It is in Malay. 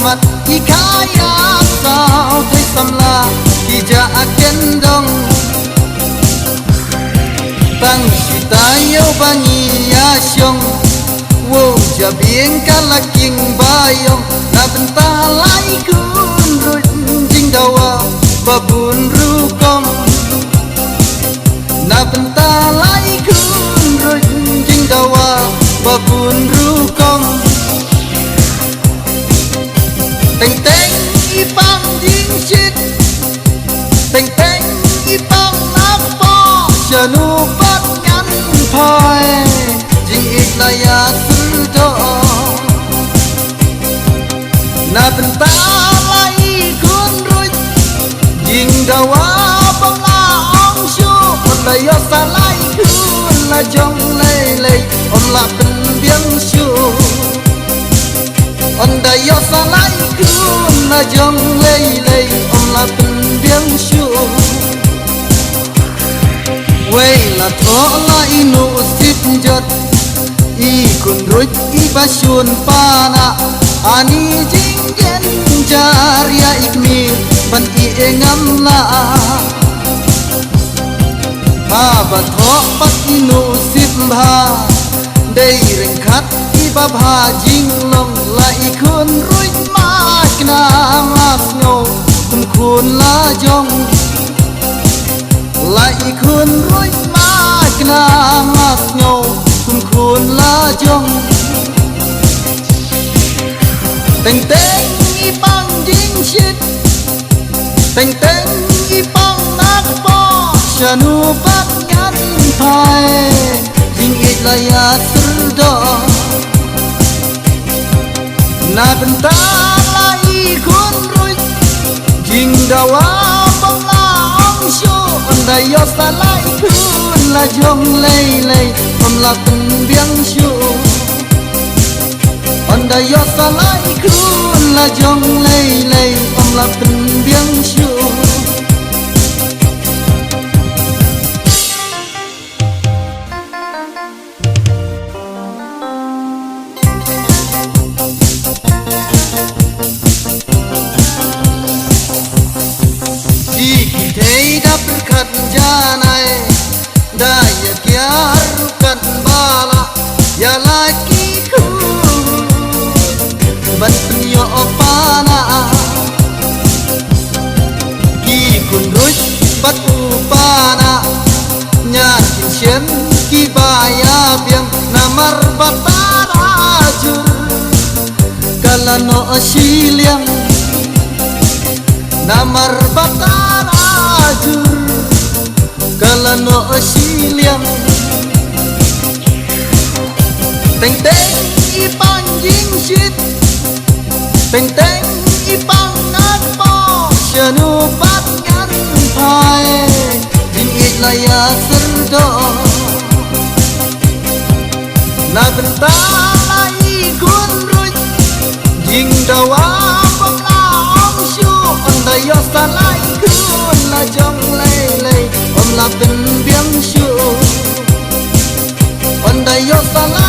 mat ikaya sao thấy samla ija akendong tang sitayo bangi asyong wo jabien kalaking bayong na bentalai kun run jing dawa babun rukom na bentalai kun run jing dawa babun rukom teng teng ipang jing shit teng teng ipang napo janu bat ngan phai jing itlaya sudo na bentalai kun run jing dawa banga ong shu la yo salai kun la jong lei lei om la pen biang shu on da yo salai kun la jong lei lei om la pen biang shu wei la tho la inu sit jot i kun ruj i basyun pana ani jing gen jaria ikmi ban i engam la ha ba tho pat inu sit bha dei reng khat i ba bha jing long la i kun ruj ma kna mas ngo kun kun la jong la i kun ruj ma kna mas ngo kun kun la jong teng teng i pang jing shit teng teng i pang nak po shanu bat ngan phai jing it la ya surdo na benta la i kun ruj jing dawa bang la ong shu on da yo sa lai kun la jong lei lei om la pen biang shu on da yo salai kun la jong lei lei om la pen biang shu di thei da perkhat janai da ya kya rukat bala ya laki ban yo opana ki kun ruj bat upana nyan kin shen ki baya biang namar batara jur kalano asiliang namar batara jur kalano asiliang teng teng ipang jing shit teng teng ipang ngan po shanu bat ngan phai jing it la ya surdo na benta lai kun ruj jing dawa bang la ong shu on da yo salai kun la jong lei lei om la pen biang shu on da yo salai